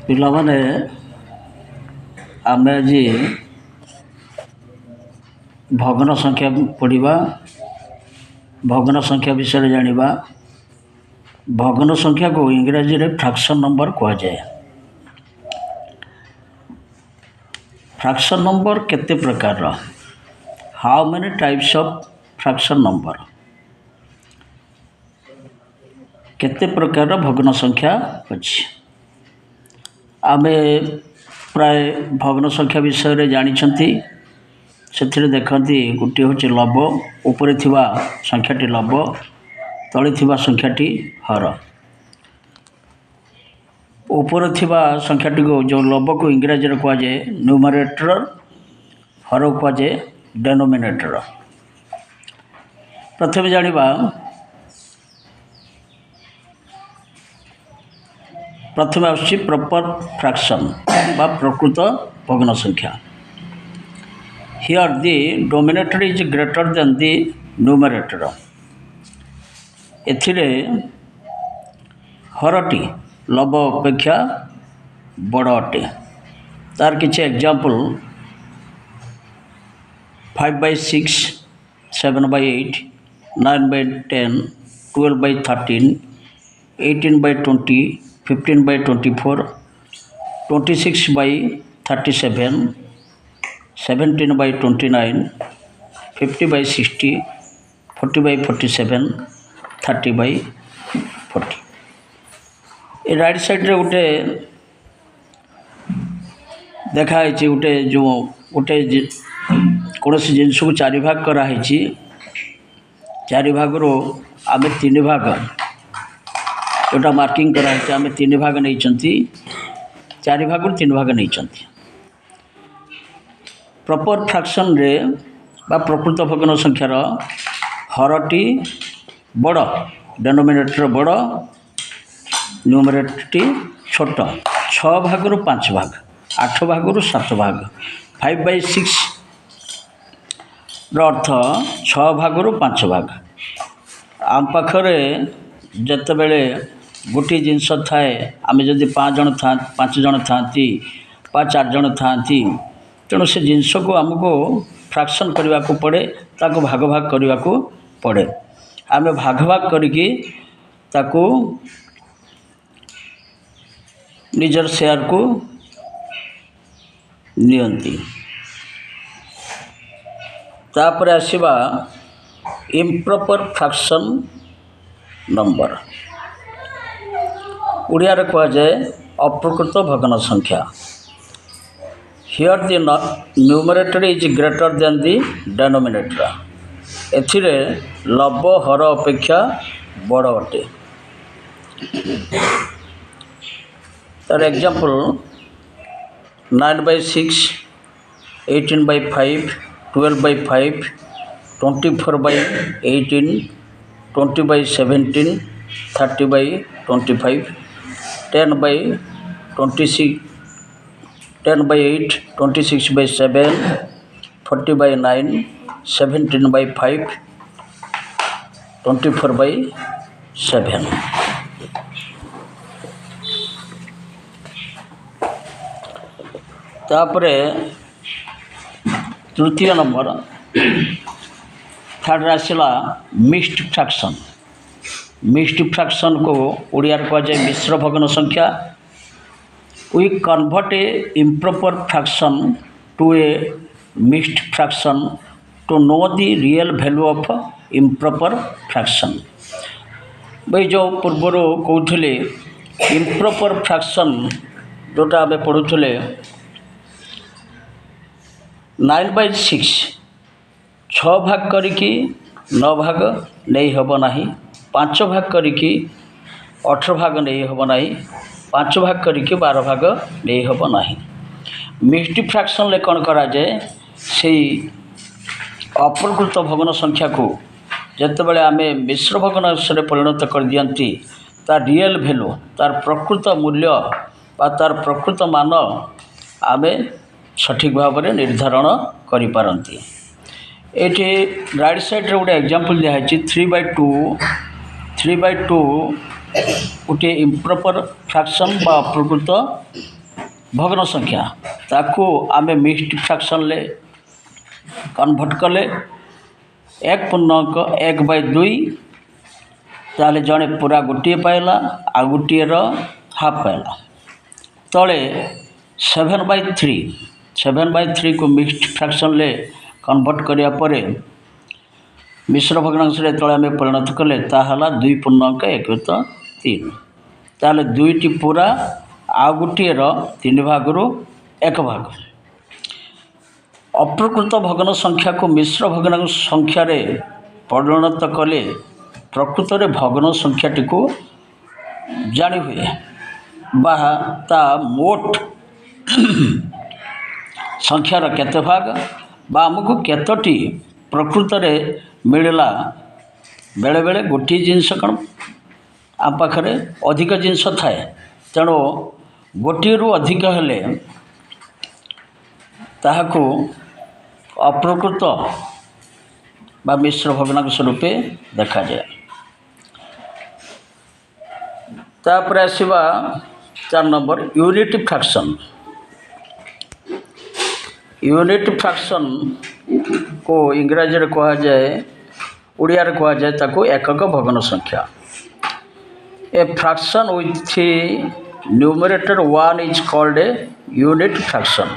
ପିଲାମାନେ ଆମେ ଆଜି ଭଗ୍ନ ସଂଖ୍ୟା ପଢ଼ିବା, ଭଗ୍ନ ସଂଖ୍ୟା ବିଷୟରେ ଜାଣିବା। ଭଗ୍ନ ସଂଖ୍ୟାକୁ ଇଂରାଜୀରେ ଫ୍ରାକ୍ସନ୍ ନମ୍ବର କୁହାଯାଏ। ଫ୍ରାକ୍ସନ୍ ନମ୍ବର କେତେ ପ୍ରକାରର? How many types of fraction number? କେତେ ପ୍ରକାରର ଭଗ୍ନ ସଂଖ୍ୟା ଅଛି? ଆମେ ପ୍ରାୟ ଭଗ୍ନ ସଂଖ୍ୟା ବିଷୟରେ ଜାଣିଛନ୍ତି। ସେଥିରେ ଦେଖନ୍ତି ଗୋଟିଏ ହେଉଛି ଲବ, ଉପରେ ଥିବା ସଂଖ୍ୟାଟି ଲବ, ତଳେ ଥିବା ସଂଖ୍ୟାଟି ହର। ଉପରେ ଥିବା ସଂଖ୍ୟାଟିକୁ ଯେଉଁ ଲବକୁ ଇଂରାଜୀରେ କୁହାଯାଏ ନ୍ୟୁମରେଟର, ହରକୁ କୁହାଯାଏ ଡେନୋମିନେଟର। ପ୍ରଥମେ ଜାଣିବା प्रथम आसुची प्रॉपर फ्रैक्शन बा प्रकृत भग्न संख्या। Here the denominator is greater than the numerator. एथिरे हरटी लब अपेक्षा बड़ अटे। तार किछि एग्जांपल 5/6, 7/8, 9/10, 12/13, 18/20, 15/24, 26/37, 17/29, 50/60, 40/47, 30/40। ये राइट साइड रे गोटे देखाई गोटे जो गोटे कौन जिनस को चारि भाग कराई। चारि भाग रो आम तीन भाग जोटा मार्किंग कराई आम तीन भाग नहीं, चारि भाग तीन भाग नहीं। प्रॉपर फ्रैक्शन रे बा प्रकृत भग्न संख्यार हरटी बड़, डेनोमिनेटर बड़, न्यूमरेटरटी छोट। 6 भाग रु 5 भाग, 8 भाग रु 7 भाग। 5/6 अर्थ 6 भाग रु 5 भाग। आम पाखरे जते बेले गोटे जिनस थाए, आम जदि 5 जन था 4 जन था, तेणु से जिनस को आमको फ्रैक्शन करने को पड़े, ताको भाग भाग करने को पड़े। आम भाग भाग करके ताको निजर शेयर को नियंती। तापर आसीबा इम्प्रॉपर फ्रैक्शन नंबर। उड़िया रे कहा जाए अप्रकृत भग्न संख्या। Here the numerator is greater than the denominator. एथिरे लब हर अपेक्षा बड़ अटे। तार एग्जांपल 9/6, 18/5, 12/5, 24/18, 20/17, 30/25, 10/26, 10/8, 26/7, 40/9, 17/5, 24/7। तापरे तृतीय नंबर थर्ड आसला मिक्स्ड फ्रैक्शन। मिक्स्ड फ्रैक्शन को उड़िया कहा जाए मिश्र भग्न संख्या। We convert a improper fraction to a mixed fraction to know the real value of improper fraction. भाई जो पूर्वर कहते इम्प्रॉपर फ्रैक्शन जोटा आम पढ़ुले 9/6 6 भाग करिकी 9 भाग नहीं हब नहीं, 5 भाग करिकी 18 भाग नहीं हब नहीं, 5 भाग करिकी 12 भाग नहीं हब नहीं। मिक्स्ड फ्रैक्शन ले कौन करा जाए से अप्रकृत भग्न संख्या को जिते बड़े आम मिश्र भग्न से परिणत कर दियंती, तार रियल वैल्यू, तार प्रकृत मूल्य बा तार प्रकृत मान आम सठिक भाव में निर्धारण करिपारंती। एठी राइट साइड रे गोटे एग्जांपल दिखाई 3/2 गोटे इम्प्रॉपर फ्रैक्शन बा अप्रकृत भग्न संख्या ताकू आमे मिक्स्ड फ्रैक्शन ले कन्वर्ट कले एक पूर्णांक 1/2 ताले जड़े पूरा गोटे पाइला आ गोटे हाफ पाइला तले 7/3 को मिक्स्ड फ्रैक्शन ले कन्वर्ट करिया परे मिश्र भग्नांश तले आम परिणत कले ताहला 2.1/3 ताले दुईटी पूरा आ गोटे 3 भागरू 1 भाग अप्रकृत भग्न संख्या को मिश्र भग्नांश संख्या रे परिणत कले प्रकृत रे भग्न संख्याटी को जानी हुए बा ता मोट संख्यार केते भाग बा आमको केतोटी प्रकृत रे मिलला बेले बेले गोटे जिनस कौन आम पाखे अधिक जिनस थाए तेणु गोटे रु अधिक हेले ताहाकू अप्रकृत बा मिश्र भग्नांश रूपे देखा जाए। तापर आसवा 4 number unit fraction. Unit fraction को इंग्राजी रे कहा जाए उड़िया रे कहा जाए ताको एकक भग्न संख्या। A fraction with numerator 1 is called a unit fraction.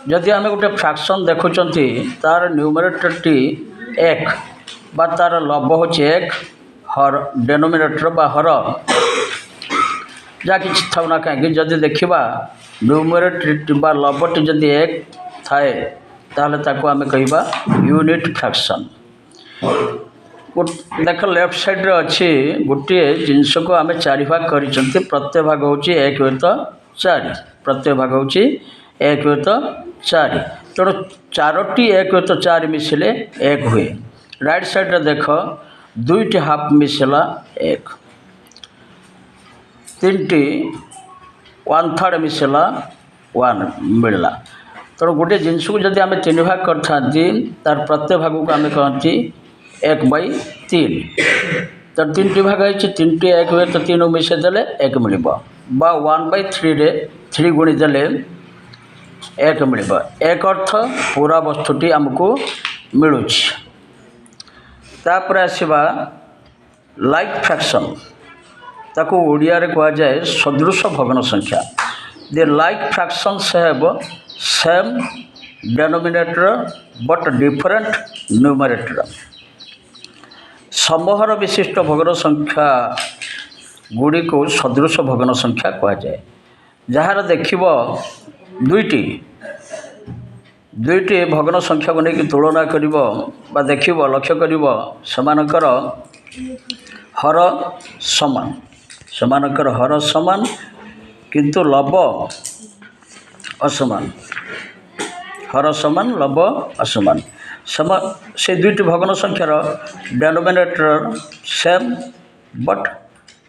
जदि आम गोटे फ्रैक्शन देखुंती तार न्यूमरेटर टी 1 बा तार लब हो 1 हर डेनोमिनेटर बा हर जा कि था ना कहीं जदि देखा न्यूमरेटर बा लबटी जदि 1 थाए ताहले ताको आमे कहिबा यूनिट फ्रैक्शन। देख लेफ्ट साइड रे अच्छी गोटे जिनस को आमे 4 भाग करिसंती प्रत्येक भाग होची 1/4 प्रत्येक भाग होची 1/4 तेणु 4टी 1/4 मिसिले 1 हुए। राइट साइड रे देख 2टी हाफ मिसला 1 3टी 1/3 मिसला 1 मिलला तेणु गोटे जिनस को जब आम 3 भाग करते तार प्रत्येक भाग को आम कहती 1/3 तो 3टी भाग है 3टी 1/3 मिसेदेले 1 मिल बा 1/3 रे 3 गुणी देले 1 मिल एक अर्थ पूरा वस्तुटी आमको मिलूँ। तापर आसवा लाइक फ्रैक्शन ताको ओडिया रे कहा जाए सदृश भग्न संख्या। The like fractions have same denominator but different numerator. समूहर विशिष्ट भग्न संख्या गुड़ी को सदृश भग्न संख्या कहा जाए। जार देखिब दुईटी भग्न संख्या को लेकिन तुलना करिब बा देखिब लक्ष्य करिब समानकर हर समान समानकर हर समान किंतु लब असमान हर समान लब असमान से दुईटी भग्न संख्यार denominator same but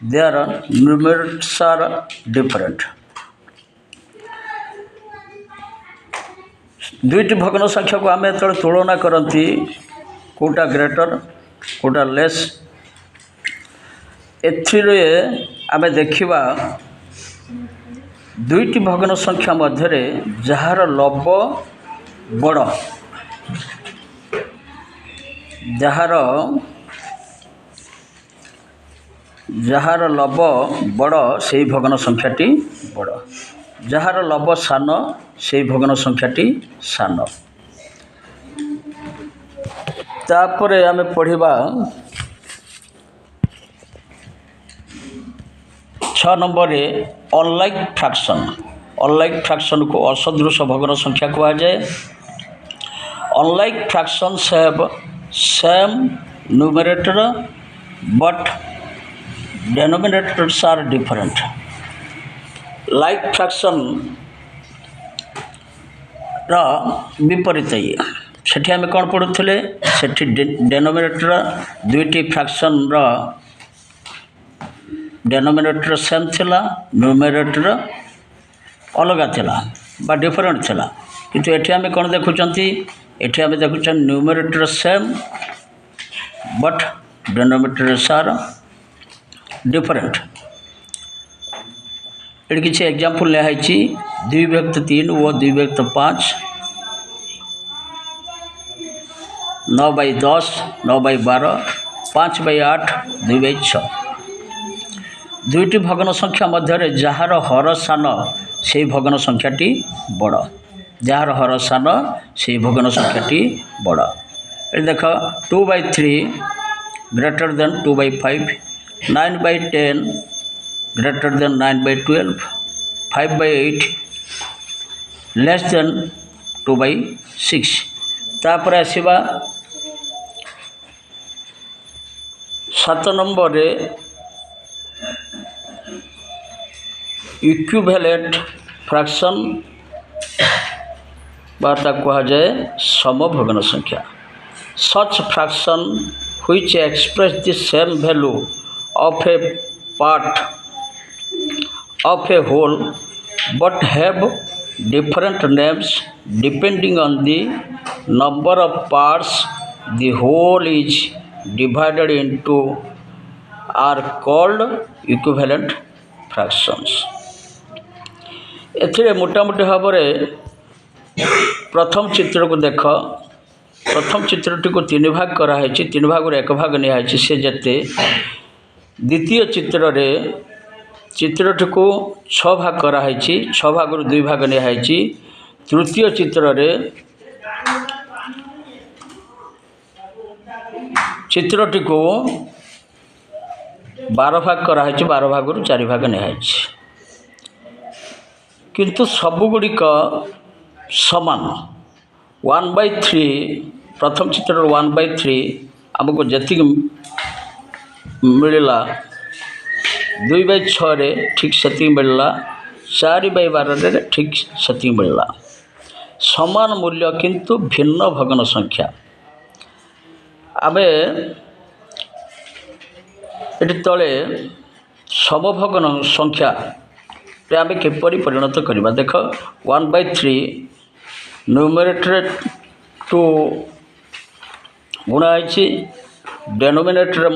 their numerators are different. दुईटी भग्न संख्या को आम जो तुलना करती कोटा ग्रेटर कोटा लेस एथिरे आम देखा दुईटी भग्न संख्या मध्य जार लब बड़ जार लब बड़ से भग्न संख्याटी बड़ जार लब सान से भग्न संख्याटी सान। तापरे आमे पढ़िबा 6 नंबर रे अनलाइक फ्रैक्शन। अनलाइक फ्रैक्शन को असदृश भग्न संख्या कहा जाए। Unlike fractions have same numerator but denominators are different. Like fraction विपरीत ये सेठी आम कौन पढ़ुले सेठी डेनोमिनेटर दुईटी फ्रैक्शन डेनोमिनेटर सेम थिला न्यूमरेटर अलग थिला बा डिफरेंट थिला किंतु एठी आम कौन देखुचंती एठी आम देखुचन numerator same but denominators are different. ये किसी एग्जाम्पल लिहाई द्विभक्त 3 व द्विभक्त 5, 9/10, 9/12, 5/8, 2/6। दुईटी भग्न संख्या मध्य जार हर सान से भग्न संख्याटी बड़, जार हर सान से भग्न संख्याटी बड़। ये देख 2/3 greater than 2/5, 9/10 greater than 9/12, 5/8 less than 2/6। तापर आसवा 7 नंबर रे इक्विवेलेंट फ्रैक्शन बाता कहा जाए समभग्न संख्या। सच fraction which express the same value of a part of a whole but have different names depending on the number of parts the whole is divided into are called equivalent fractions। एथिरे मोटामोटी भाव में प्रथम चित्र को देख, प्रथम चित्रटी को 3 भाग कराई, 3 भाग 1 भाग निहाई से जेते द्वितीय चित्र रे चित्रटी को 6 भाग कराई, 6 भाग 2 भाग निहाई। तृतीय चित्र रे चित्रटी को 12 भाग कराई, 12 भाग 4 भाग निहाई। किंतु सबुगुड़िक समान 1/3 प्रथम चित्र 1/3 आमको जी मिलला 2/6 रे ठीक से मिलला, 4/12 रे ठीक से मिलला। समान मूल्य किंतु भिन्न भग्न संख्या। आमे ये तले समभग्न संख्या आम किपरि परिणत करवा। देख 1/3 न्यूमरेटर 2 गुणाई, डेनोमिनेटर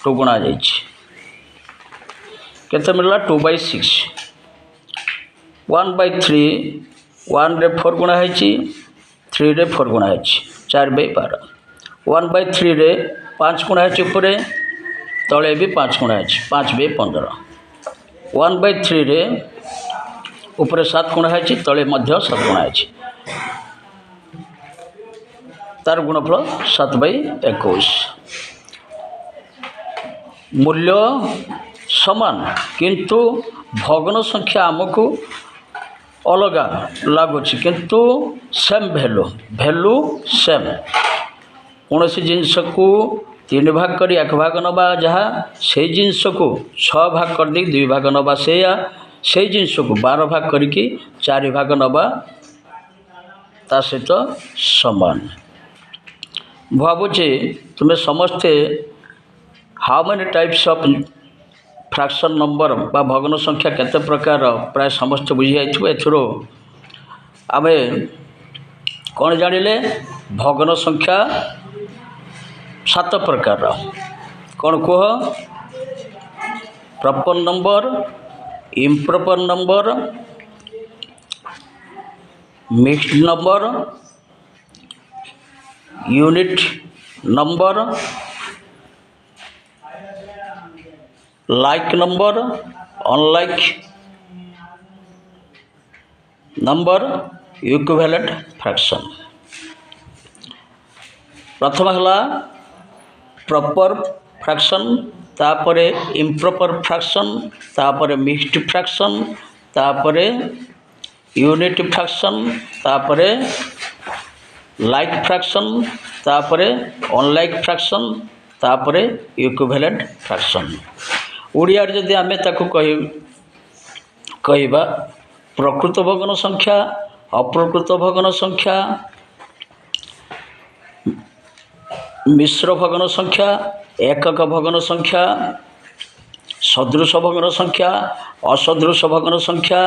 2 गुणा केते मिलला 2/6। 1/3 1 रे 4 गुणाई, 3 रे 4 गुणाई, 4/12। 1/3 रे 5 गुणाई ऊपर, तले भी 5 गुणाई, 5/15। 1/3 रे ऊपर 7 गुणाई, तले 7 गुणाई, तार गुणफल 7/21। मूल्य समान किंतु भग्न संख्या आमको अलग लगुच, किंतु सेम भैल्यू सेम। कौन सी जिनस को 3 भाग कर 1 भाग नवा, जहाँ से जिनस को 6 भाग कर दे 2 भाग नवा, से जिनस को 12 भाग करके 4 भाग नवा, ता सहित समान। भावुचे तुम्हें समस्ते how many types of fraction number बा भग्न संख्या केते प्रकार प्राय समस्त बुझी जाइथिबो। एथरो आमे कौन जानिले भग्न संख्या 7 प्रकार। कौन कह? Proper number, improper number, mixed number, unit number, like number, unlike number, equivalent fraction. प्रथम है प्रॉपर फ्रैक्शन, तापरे इम्प्रॉपर फ्रैक्शन, तापरे मिक्स्ड फ्रैक्शन, तापरे यूनिट फ्रैक्शन, तापरे लाइक फ्रैक्शन, तापरे अनलाइक फ्रैक्शन, तापरे इक्विवेलेंट फ्रैक्शन। ओडिया जदि आमे ताकू कहबा प्रकृत भग्न संख्या, अप्रकृत भग्न संख्या, मिश्र भग्न संख्या, एकक भग्न संख्या, सदृश भग्न संख्या, असदृश भग्न संख्या,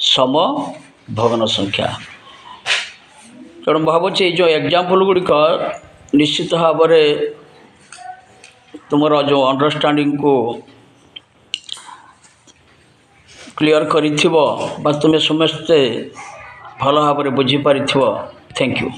सम भग्न संख्या। तेणु भावुँ जो एग्जाम्पल गुड़िक निश्चित भाव में तुमर जो अंडरस्टैंडिंग को क्लियर करिथिबो बा तुमे समस्ते भल भाव बुझी पारिथिबो। Thank you.